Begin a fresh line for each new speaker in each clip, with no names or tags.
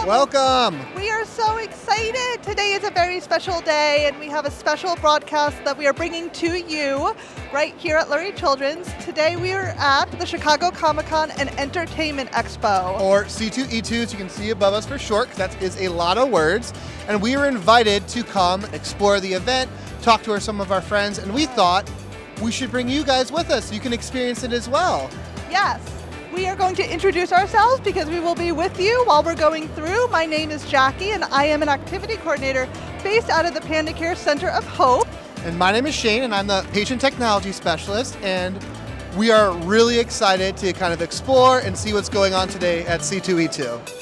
Welcome.
We are so excited. Today is a very special day, and we have a special broadcast that we are bringing to you right here at Lurie Children's. Today we are at the Chicago Comic Entertainment Expo.
Or C2E2, as you can see above us for short, because that is a lot of words. And we were invited to come explore the event, talk to some of our friends, and we thought we should bring you guys with us so you can experience it as well.
Yes. We are going to introduce ourselves because we will be with you while we're going through. My name is Jackie, and I am an activity coordinator based out of the Panda Care Center of Hope.
And my name is Shane, and I'm the patient technology specialist, and we are really excited to kind of explore and see what's going on today at C2E2.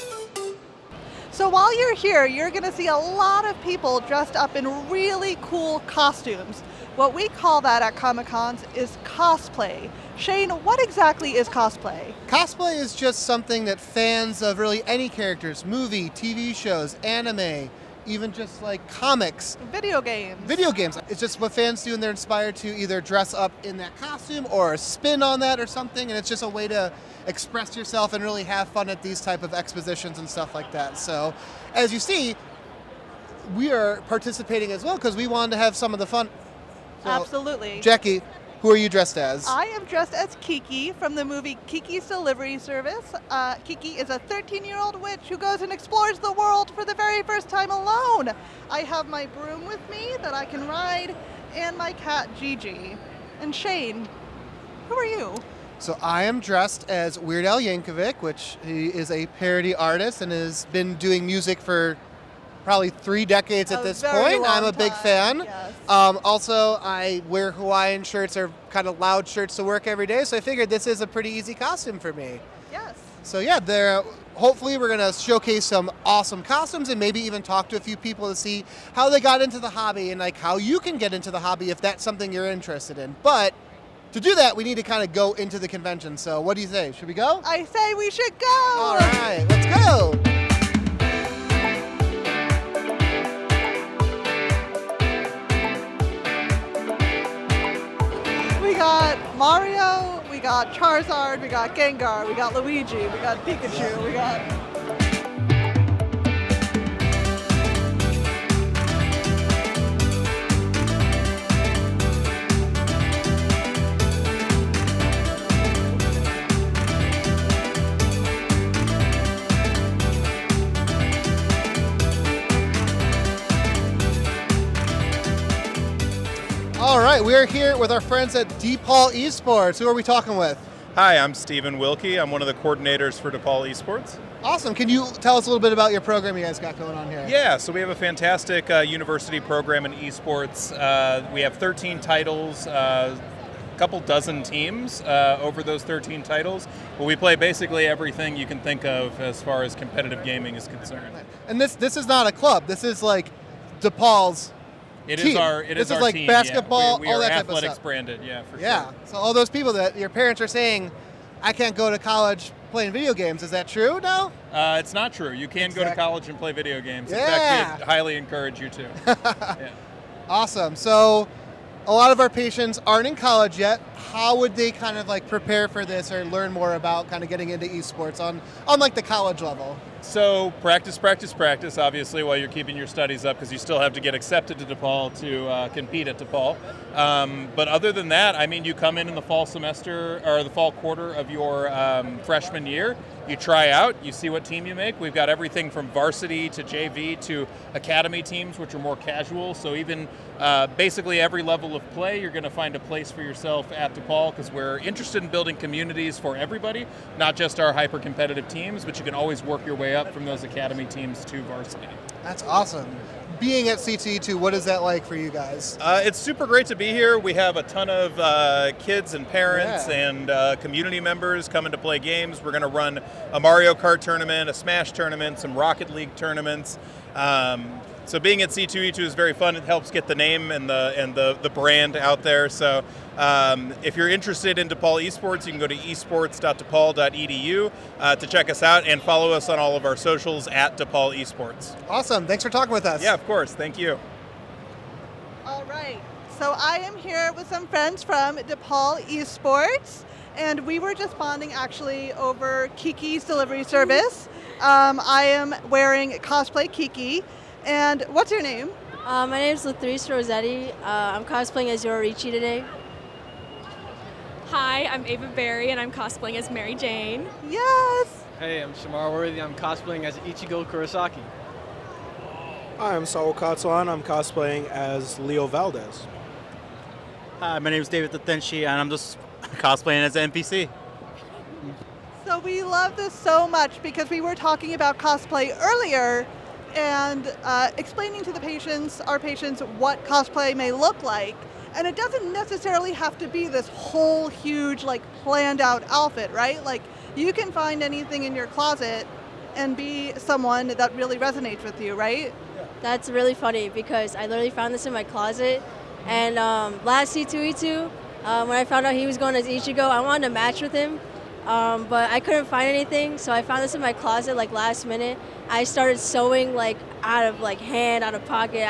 So while you're here, you're going to see a lot of people dressed up in really cool costumes. What we call that at Comic-Cons is cosplay. Shane, what exactly is cosplay?
Cosplay is just something that fans of really any characters, movie, TV shows, anime, even just like comics.
Video games.
Video games. It's just what fans do, and they're inspired to either dress up in that costume or a spin on that or something, and it's just a way to express yourself and really have fun at these type of expositions and stuff like that. So, as you see, we are participating as well because we wanted to have some of the fun. So,
absolutely.
Jackie, who are you dressed as?
I am dressed as Kiki from the movie Kiki's Delivery Service. Kiki is a 13-year-old witch who goes and explores the world for the very first time alone. I have my broom with me that I can ride, and my cat Gigi. And Shane, who are you?
So I am dressed as Weird Al Yankovic, which he is a parody artist and has been doing music for probably 3 decades at this point. I'm a big fan.
Yes.
Also, I wear Hawaiian shirts or kind of loud shirts to work every day, so I figured this is a pretty easy costume for me.
Yes.
So yeah, hopefully we're going to showcase some awesome costumes and maybe even talk to a few people to see how they got into the hobby and like how you can get into the hobby if that's something you're interested in. But to do that, we need to kind of go into the convention. So what do you say? Should we go?
I say we should go.
All right, let's go.
We got Mario, we got Charizard, we got Gengar, we got Luigi, we got Pikachu, we got...
All right, we're here with our friends at DePaul Esports. Who are we talking with?
Hi, I'm Stephen Wilkie. I'm one of the coordinators for DePaul Esports.
Awesome. Can you tell us a little bit about your program you guys got going on here?
Yeah, so we have a fantastic university program in esports. We have 13 titles, a couple dozen teams over those 13 titles. But we play basically everything you can think of as far as competitive gaming is concerned.
And this is not a club. This is like DePaul's
It
team.
is our
This is
our
like
team,
basketball,
yeah. We
all
are
that type of
athletics
stuff.
branded, yeah, for
Yeah.
sure.
So all those people that your parents are saying, I can't go to college playing video games. Is that true? No?
It's not true. You can go to college and play video games. In
Yeah.
fact, we highly encourage you to. Yeah.
Awesome. So a lot of our patients aren't in college yet. How would they kind of like prepare for this or learn more about kind of getting into esports on like the college level?
So practice, obviously, while you're keeping your studies up, because you still have to get accepted to DePaul to compete at DePaul. But other than that, I mean, you come in the fall semester or the fall quarter of your freshman year. You try out, you see what team you make. We've got everything from varsity to JV to academy teams, which are more casual. So even basically every level of play, you're going to find a place for yourself at DePaul, because we're interested in building communities for everybody, not just our hyper-competitive teams, but you can always work your way up from those academy teams to varsity.
That's awesome. Being at C2E2, what is that like for you guys?
It's super great to be here. We have a ton of kids and parents and community members coming to play games. We're going to run a Mario Kart tournament, a Smash tournament, some Rocket League tournaments. So being at C2E2 is very fun. It helps get the name and the brand out there. So if you're interested in DePaul Esports, you can go to esports.depaul.edu to check us out and follow us on all of our socials at DePaul Esports.
Awesome. Thanks for talking with us.
Yeah, of course. Thank you.
All right. So I am here with some friends from DePaul Esports, and we were just bonding actually over Kiki's Delivery Service. I am wearing cosplay Kiki. And what's your name?
My name is Lurie Rossetti. I'm cosplaying as Yorichi today.
Hi, I'm Ava Berry, and I'm cosplaying as Mary Jane.
Yes!
Hey, I'm Shamar Worthy. I'm cosplaying as Ichigo Kurosaki.
Hi, I'm Saul Katsuan. I'm cosplaying as Leo Valdez.
Hi, my name is David Tatenshi, and I'm just cosplaying as an NPC.
So we love this so much because we were talking about cosplay earlier and explaining to our patients what cosplay may look like. And it doesn't necessarily have to be this whole huge, like, planned out outfit, right? Like, you can find anything in your closet and be someone that really resonates with you, right?
That's really funny because I literally found this in my closet. And last C2E2, when I found out he was going as Ichigo, I wanted to match with him. But I couldn't find anything, so I found this in my closet like last minute. I started sewing like out of hand, out of pocket.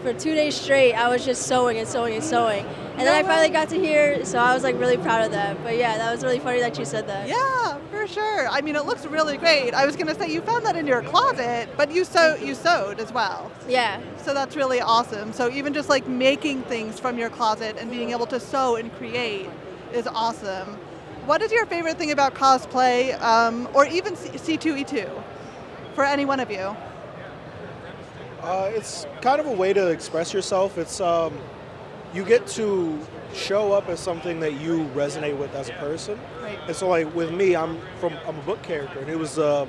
For 2 days straight, I was just sewing and sewing and sewing. And then I finally got to here, so I was like really proud of that. But yeah, that was really funny that you said that.
Yeah, for sure. I mean, it looks really great. I was gonna say you found that in your closet, but you sewed as well.
Yeah.
So that's really awesome. So even just like making things from your closet and being able to sew and create is awesome. What is your favorite thing about cosplay, or even C2E2, for any one of you?
It's kind of a way to express yourself. It's you get to show up as something that you resonate with as a person.
Right.
And so, like with me, I'm a book character, and it was the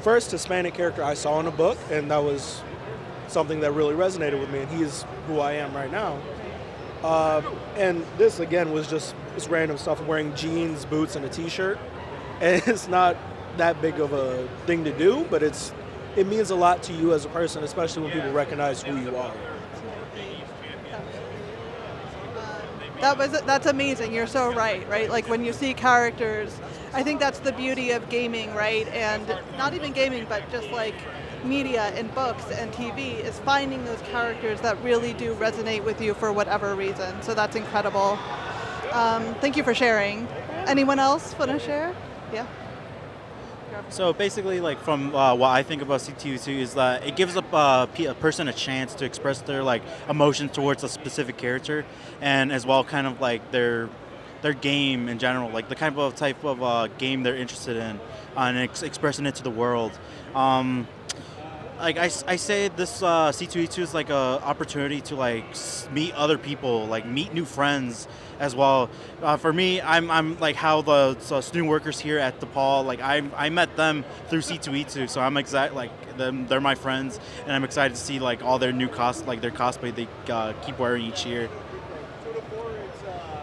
first Hispanic character I saw in a book, and that was something that really resonated with me. And he is who I am right now. And this again was just random stuff. I'm wearing jeans, boots, and a t-shirt, and it's not that big of a thing to do, but it means a lot to you as a person, especially when people recognize who you are.
That's amazing. You're so right? Like when you see characters, I think that's the beauty of gaming, right? And not even gaming, but just like media and books and TV is finding those characters that really do resonate with you for whatever reason. So that's incredible. Thank you for sharing. Anyone else want to share? Yeah.
So basically, like from what I think about C2E2 is that it gives a person a chance to express their like emotions towards a specific character, and as well kind of like their game in general, like the kind of type of game they're interested in, and expressing it to the world. Like I say, this C2E2 is like a opportunity to like meet other people, like meet new friends as well. For me, I'm like how the student workers here at DePaul, like I met them through C2E2, so I'm excited. Like they're my friends, and I'm excited to see like all their new their cosplay they keep wearing each year.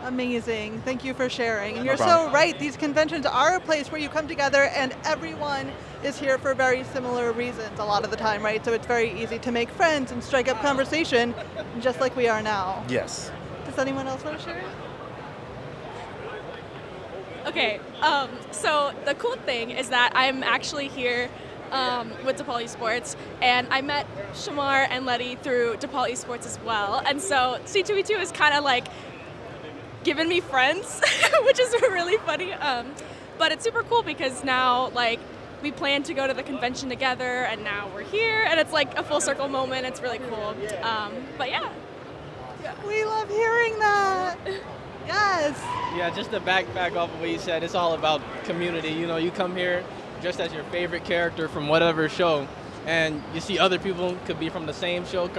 Amazing. Thank you for sharing. And
No
you're
problem.
so right. These conventions are a place where you come together and everyone is here for very similar reasons a lot of the time, right? So it's very easy to make friends and strike up conversation just like we are now.
Yes.
Does anyone else want to share?
Okay, so the cool thing is that I'm actually here with DePaul Esports, and I met Shamar and Letty through DePaul Esports as well. And so C2E2 is kind of like giving me friends, which is really funny. But it's super cool because now like we plan to go to the convention together, and now we're here, and it's like a full circle moment. It's really cool. But yeah.
We love hearing that. Yes.
Yeah, just to back off of what you said, it's all about community. You know, you come here just as your favorite character from whatever show, and you see other people could be from the same show,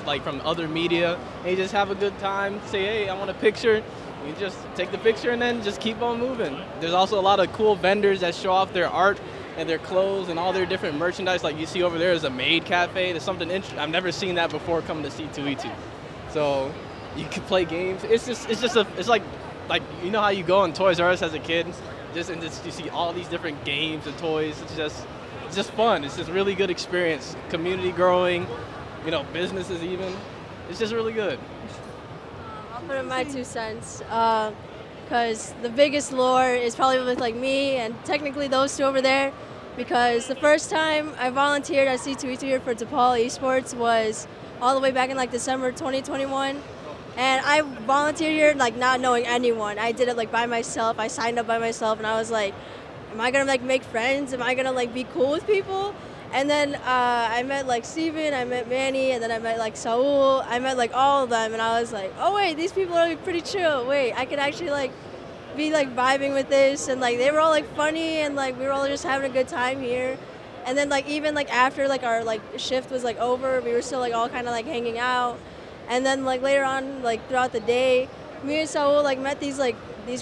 like from other media, and you just have a good time. Say, hey, I want a picture. You just take the picture and then just keep on moving. There's also a lot of cool vendors that show off their art and their clothes and all their different merchandise. Like you see over there is a maid cafe. There's something interesting. I've never seen that before coming to C2E2. So you can play games. It's like you know how you go on Toys R Us as a kid, you see all these different games and toys. It's just fun. It's just a really good experience. Community growing, you know, businesses even. It's just really good.
I'll put in my 2 cents. Because the biggest lore is probably with like me and technically those two over there. Because the first time I volunteered at C2E2 here for DePaul Esports was all the way back in like December 2021. And I volunteered here like not knowing anyone. I did it like by myself. I signed up by myself, and I was like, am I gonna like make friends? Am I gonna like be cool with people? And then I met like Steven, I met Manny, and then I met like Saul. I met like all of them, and I was like, oh wait, these people are like, pretty chill. Wait, I could actually like be like vibing with this, and like they were all like funny, and like we were all just having a good time here. And then like even like after like our like shift was like over, we were still like all kind of like hanging out. And then like later on, like throughout the day, me and Saul like met these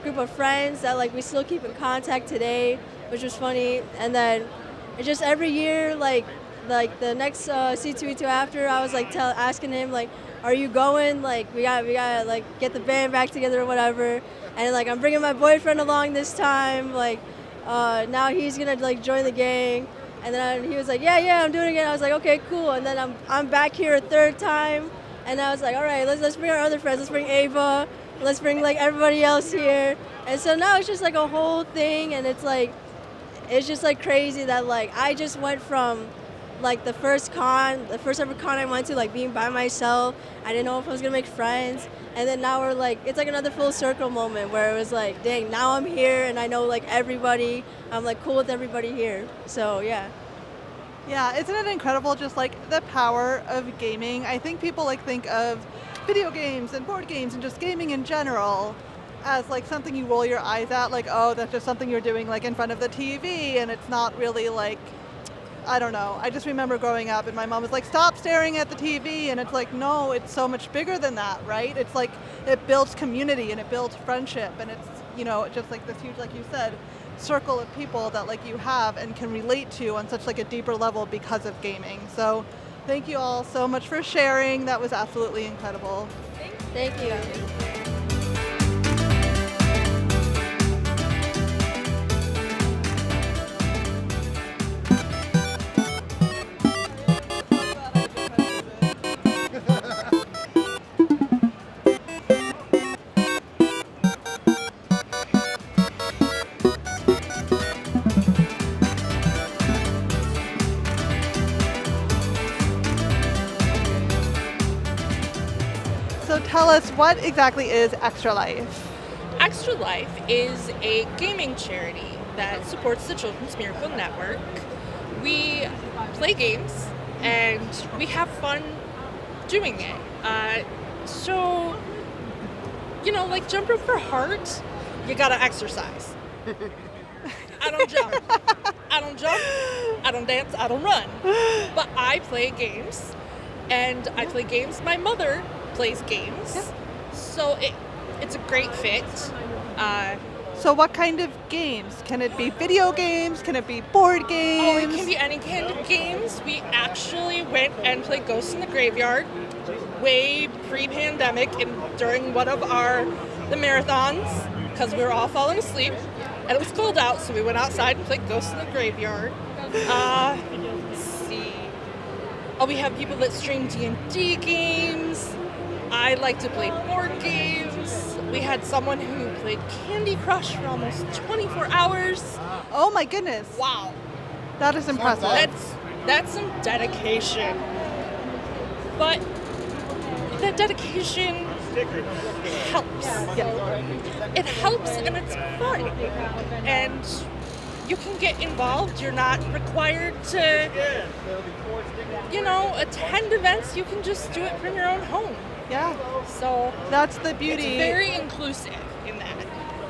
group of friends that like we still keep in contact today, which was funny. And then it's just every year, like the next C2E2 after, I was like asking him like, are you going? Like we got like get the band back together or whatever. And like I'm bringing my boyfriend along this time. Like now he's gonna like join the gang. And then he was like, yeah, I'm doing it again. I was like, okay, cool. And then I'm back here a third time. And I was like, all right, let's bring our other friends. Let's bring Ava. Let's bring like everybody else here. And so now it's just like a whole thing, and it's just like crazy that like I just went from like the first ever con I went to, like being by myself. I didn't know if I was gonna make friends, and then now we're like, it's like another full circle moment where it was like, dang, now I'm here and I know like everybody. I'm like cool with everybody here. So yeah.
Yeah, isn't it incredible just like the power of gaming? I think people like think of video games and board games and just gaming in general as like something you roll your eyes at, like, oh, that's just something you're doing like in front of the TV, and it's not really like, I don't know. I just remember growing up and my mom was like, stop staring at the TV, and it's like, no, it's so much bigger than that, right? It's like it builds community and it builds friendship, and it's, you know, just like this huge, like you said, circle of people that like you have and can relate to on such like a deeper level because of gaming. So thank you all so much for sharing. That was absolutely incredible.
Thank you.
So tell us, what exactly is Extra Life?
Extra Life is a gaming charity that supports the Children's Miracle Network. We play games and we have fun doing it. So, you know, like Jump Rope for Heart, you gotta exercise. I don't jump. I don't jump. I don't dance. I don't run. But I play games, and I play games. My mother plays games, so it's a great fit.
So what kind of games? Can it be video games? Can it be board games?
Oh, it can be any kind of games. We actually went and played Ghosts in the Graveyard way pre-pandemic and during one of the marathons, because we were all falling asleep and it was cold out, so we went outside and played Ghosts in the Graveyard. Let's see. Oh, we have people that stream D&D games. I like to play board games. We had someone who played Candy Crush for almost 24 hours.
Oh my goodness.
Wow.
That is impressive.
That's some dedication. But that dedication helps. Yeah. It helps and it's fun. And you can get involved. You're not required to, attend events. You can just do it from your own home.
Yeah.
So
that's the beauty.
It's very inclusive in that.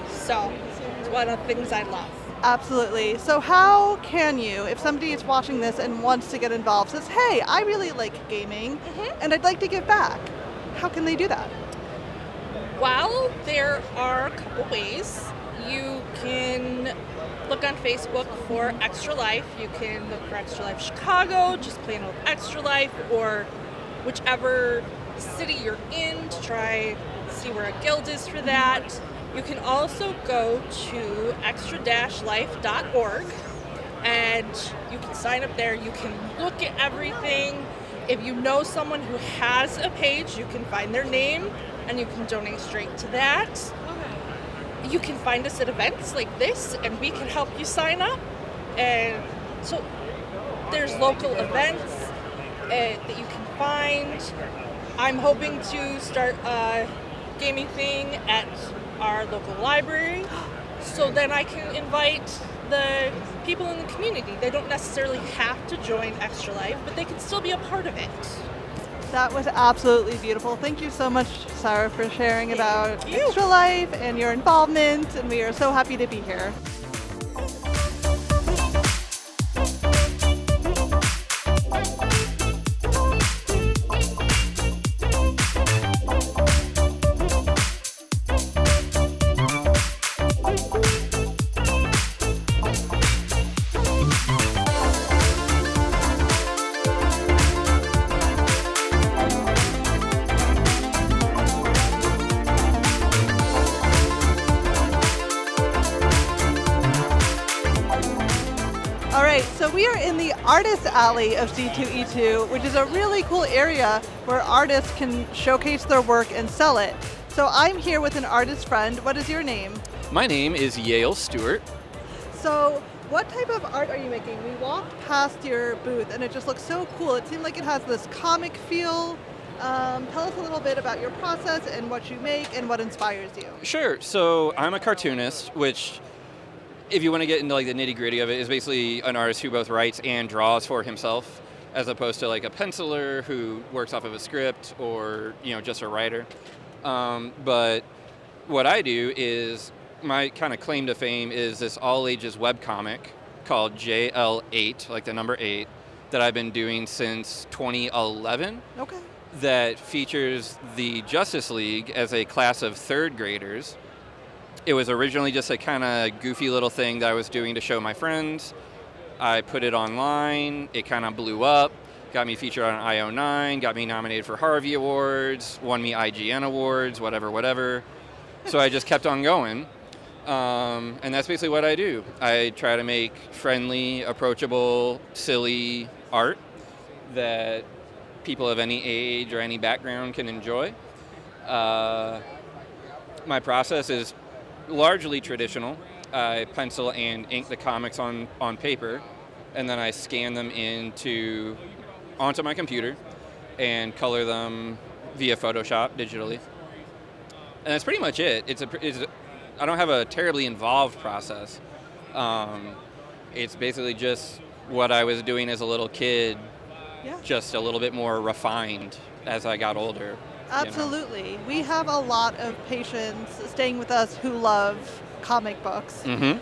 So it's one of the things I love.
Absolutely. So how can you, if somebody is watching this and wants to get involved, says, hey, I really like gaming and I'd like to give back, how can they do that?
Well, there are a couple ways. You can look on Facebook for Extra Life. You can look for Extra Life Chicago, just plain old Extra Life, or whichever city you're in to try see where a guild is for that. You can also go to extra-life.org and you can sign up there. You can look at everything. If you know someone who has a page, you can find their name and you can donate straight to that. You can find us at events like this and we can help you sign up. And so there's local events that you can find. I'm hoping to start a gaming thing at our local library. so then I can invite the people in the community. They don't necessarily have to join Extra Life, but they can still be a part of it.
That was absolutely beautiful. Thank you so much, Sarah, for sharing about
you.
Extra Life and your involvement, and we are so happy to be here. All right, so we are in the Artist Alley of C2E2, which is a really cool area where artists can showcase their work and sell it. So I'm here with an artist friend. What is your name?
My name is Yale Stewart.
So what type of art are you making? We walked past your booth and it just looks so cool. It seemed like it has this comic feel. Tell us a little bit about your process and what you make and what inspires you.
Sure. So I'm a cartoonist, which, if you want to get into like the nitty gritty of it, is basically an artist who both writes and draws for himself, as opposed to like a penciler who works off of a script or just a writer. But what I do is, my kind of claim to fame is this all ages webcomic called JL8, like the number 8, that I've been doing since 2011.
Okay.
That features the Justice League as a class of third graders. It was originally just a kind of goofy little thing that I was doing to show my friends. I put it online, it kind of blew up, got me featured on IO9, got me nominated for Harvey Awards, won me IGN Awards, whatever. So I just kept on going. And that's basically what I do. I try to make friendly, approachable, silly art that people of any age or any background can enjoy. My process is largely traditional. I pencil and ink the comics on paper, and then I scan them onto my computer and color them via Photoshop digitally. And that's pretty much it. I don't have a terribly involved process. It's basically just what I was doing as a little kid, just a little bit more refined as I got older.
Absolutely. We have a lot of patients staying with us who love comic books.
Mm-hmm.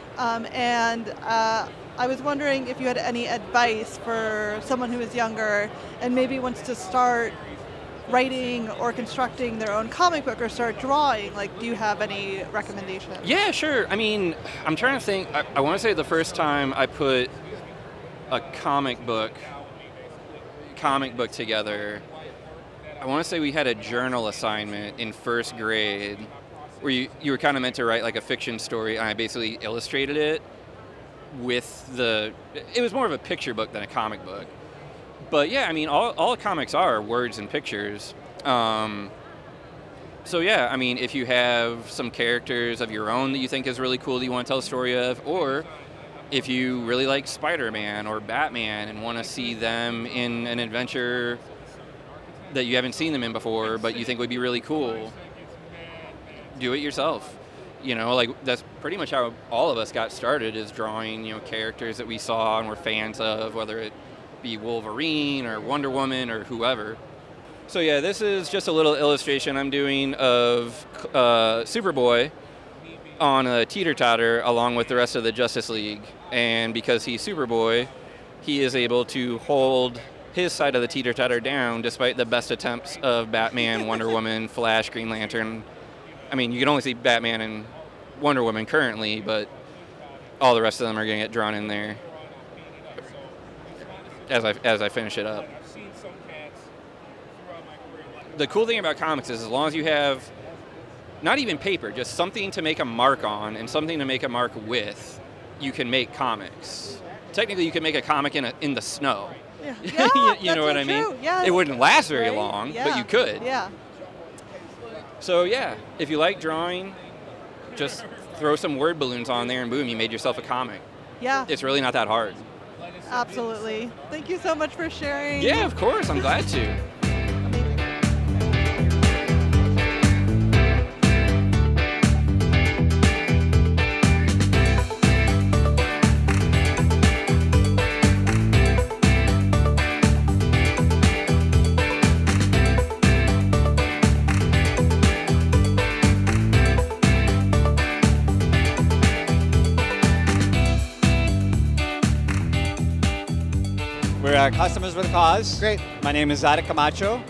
And I was wondering if you had any advice for someone who is younger and maybe wants to start writing or constructing their own comic book or start drawing. Like, do you have any recommendations?
Yeah, sure. I mean, I'm trying to think. I want to say the first time I put a comic book together, I want to say we had a journal assignment in first grade where you were kind of meant to write like a fiction story, and I basically illustrated it it was more of a picture book than a comic book. But yeah, I mean, all comics are words and pictures. So yeah, I mean, if you have some characters of your own that you think is really cool that you want to tell a story of, or if you really like Spider-Man or Batman and want to see them in an adventure that you haven't seen them in before, but you think would be really cool, do it yourself. Like, that's pretty much how all of us got started, is drawing, characters that we saw and were fans of, whether it be Wolverine or Wonder Woman or whoever. So yeah, this is just a little illustration I'm doing of Superboy on a teeter-totter along with the rest of the Justice League. And because he's Superboy, he is able to hold his side of the teeter-totter down despite the best attempts of Batman, Wonder Woman, Flash, Green Lantern. I mean, you can only see Batman and Wonder Woman currently, but all the rest of them are going to get drawn in there as I finish it up. The cool thing about comics is, as long as you have not even paper, just something to make a mark on and something to make a mark with, you can make comics. Technically, you can make a comic in the snow.
Yeah,
you know what I mean?
Yes.
It wouldn't last very long, but you could.
Yeah.
So yeah, if you like drawing, just throw some word balloons on there and boom, you made yourself a comic.
Yeah.
It's really not that hard.
Absolutely. Thank you so much for sharing.
Yeah, of course. I'm glad to.
We're Customers with a Cause.
Great.
My name is Zada Camacho.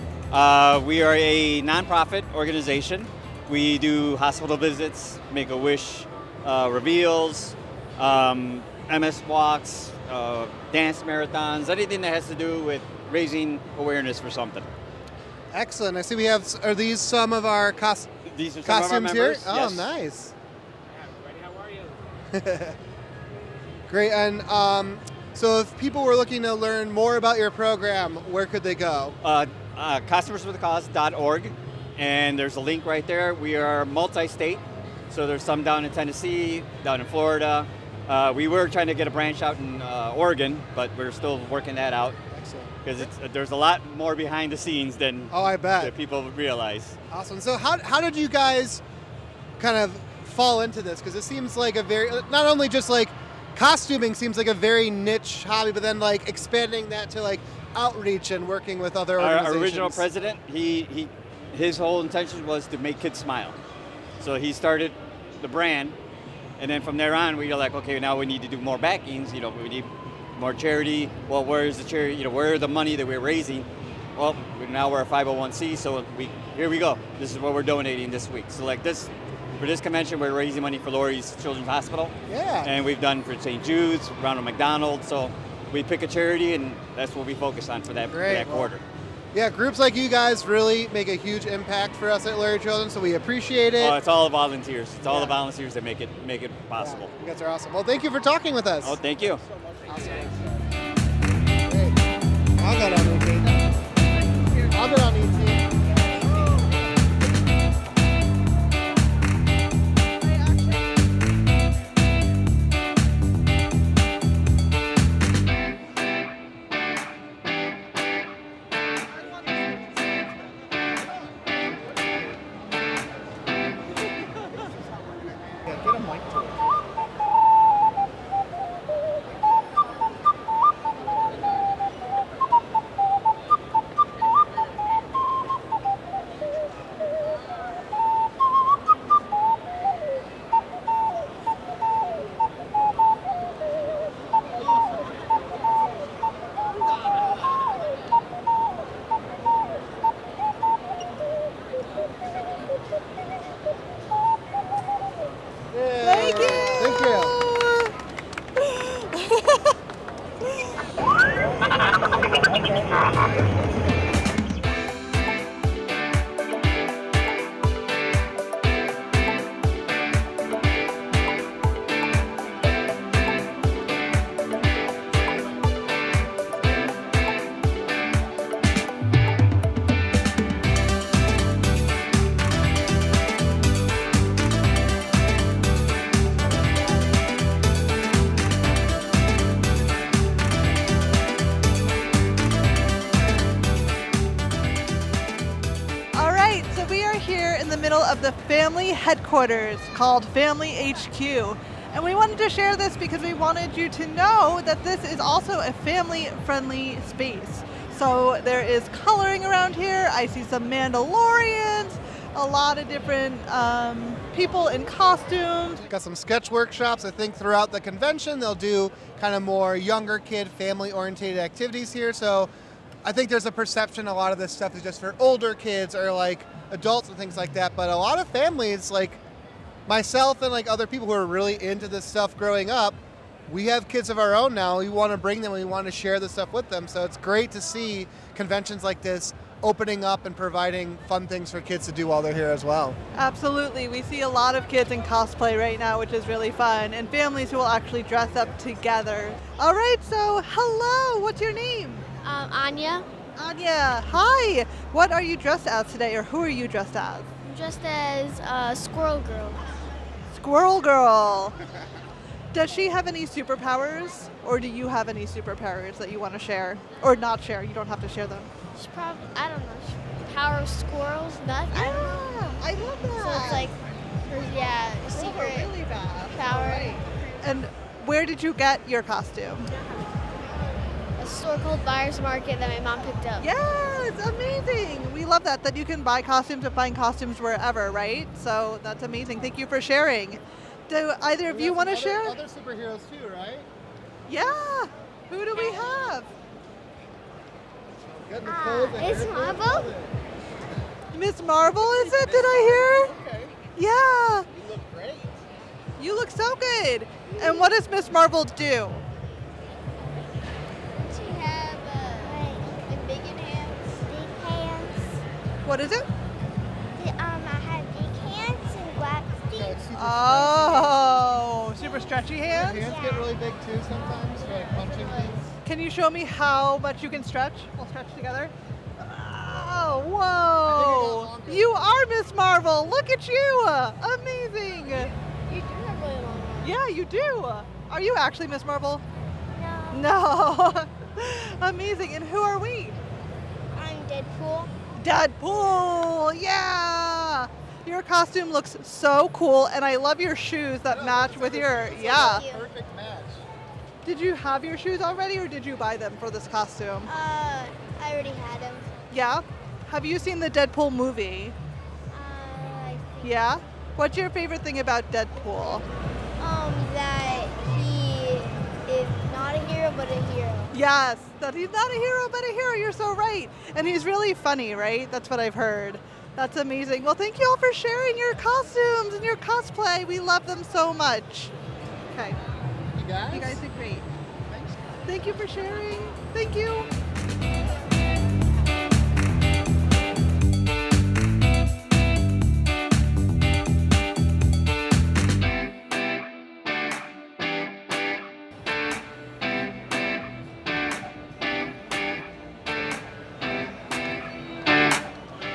We are a nonprofit organization. We do hospital visits, Make-A-Wish reveals, MS walks, dance marathons, anything that has to do with raising awareness for something.
Excellent. I see we have, are these some of our
These are some
costumes
of our members.
here? Oh,
Yes.
nice.
How are you?
Great. And so if people were looking to learn more about your program, where could they go?
Customerswithacause.org, and there's a link right there. We are multi-state, so there's some down in Tennessee, down in Florida. We were trying to get a branch out in Oregon, but we're still working that out. Because there's a lot more behind the scenes than
I bet.
that people realize.
Awesome. So how did you guys kind of fall into this? Because it seems like a very, not only just like costuming seems like a very niche hobby, but then like expanding that to like outreach and working with other organizations.
Our original president, his whole intention was to make kids smile. So he started the brand, and then from there on, we were like, okay, now we need to do more backings. We need more charity. Well, where is the charity? Where are the money that we're raising? Well, now we're a 501c, so here we go. This is what we're donating this week. So like this, for this convention, we're raising money for Lurie's Children's Hospital.
Yeah.
And we've done for St. Jude's, Ronald McDonald. So we pick a charity, and that's what we focus on for that quarter.
Yeah, groups like you guys really make a huge impact for us at Lurie Children, so we appreciate it.
Oh, it's all the volunteers. It's all the volunteers that make it possible.
You guys are awesome. Well, thank you for talking with us.
Oh, thank you.
Awesome. Great. I'll get on ET. I'll get on ET.
Thank you.
Thank you.
Of the family headquarters called Family HQ. And we wanted to share this because we wanted you to know that this is also a family-friendly space. So there is coloring around here. I see some Mandalorians, a lot of different people in costumes.
Got some sketch workshops. I think throughout the convention they'll do kind of more younger kid, family-oriented activities here. So I think there's a perception a lot of this stuff is just for older kids or like adults and things like that, but a lot of families like myself and like other people who are really into this stuff growing up, we have kids of our own now. We want to bring them, we want to share this stuff with them. So it's great to see conventions like this opening up and providing fun things for kids to do while they're here as well.
Absolutely. We see a lot of kids in cosplay right now, which is really fun, and families who will actually dress up together. All right, so hello, what's your name?
Anya.
Anya, hi. What are you dressed as today, or who are you dressed as?
I'm dressed as Squirrel Girl.
Squirrel Girl. Does she have any superpowers, or do you have any superpowers that you want to share? Or not share, you don't have to share them.
She probably, I don't know, power of squirrels, nuts, I don't know.
I love that.
So it's like, her, secret
really bad.
power.
Right. And where did you get your costume?
A store called Buyer's Market that my mom picked up.
Yes, amazing. We love that you can buy costumes and find costumes wherever, right? So that's amazing. Thank you for sharing. Do either of you want to share?
Other superheroes too, right?
Yeah. Who do we have?
It's Marvel.
Miss Marvel, is it? Did I hear? Yeah.
You look great.
You look so good. And what does Miss Marvel do?
She have big hands. Big hands.
What is it?
I have big hands and black feet.
Oh, super stretchy hands?
Your hands get really big too sometimes for like punching things.
Can you show me how much you can stretch? We'll stretch together. Oh, whoa. You are Miss Marvel. Look at you. Amazing.
You do have really long arms.
Yeah, you do. Are you actually Miss Marvel?
No.
No. Amazing. And who are we?
I'm Deadpool.
Deadpool. Yeah. Your costume looks so cool, and I love your shoes that match with your, yeah.
Perfect match.
Did you have your shoes already, or did you buy them for this costume?
I already had them.
Yeah? Have you seen the Deadpool movie?
I think.
Yeah? What's your favorite thing about Deadpool?
That he is not a hero, but a hero.
Yes, that he's not a hero, but a hero. You're so right. And he's really funny, right? That's what I've heard. That's amazing. Well, thank you all for sharing your costumes and your cosplay. We love them so much. Okay.
You guys?
You guys did great. Thank you for sharing. Thank you.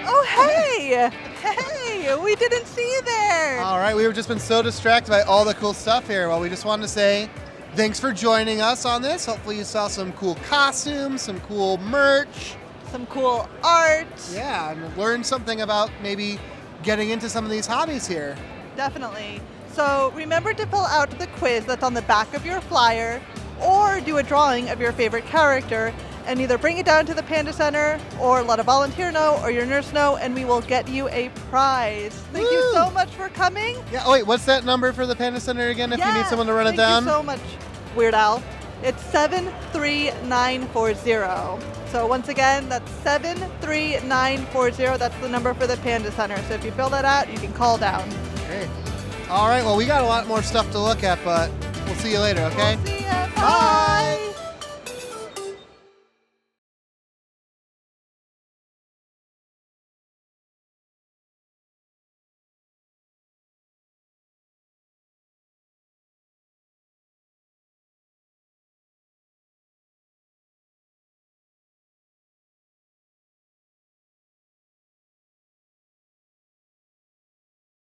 Oh, hey! Hey, we didn't see you there.
All right, we've just been so distracted by all the cool stuff here. Well, we just wanted to say thanks for joining us on this. Hopefully you saw some cool costumes, some cool merch.
Some cool art.
Yeah, and learned something about maybe getting into some of these hobbies here.
Definitely. So remember to fill out the quiz that's on the back of your flyer, or do a drawing of your favorite character, and either bring it down to the Panda Center or let a volunteer know or your nurse know, and we will get you a prize. Thank you
Woo!
so much for coming.
Yeah, oh wait, what's that number for the Panda Center again if you need someone to run it down?
Thank you so much, Weird Al. It's 73940. So once again, that's 73940. That's the number for the Panda Center. So if you fill that out, you can call down.
Great. All right, well, we got a lot more stuff to look at, but we'll see you later, okay?
We'll see ya.
Bye.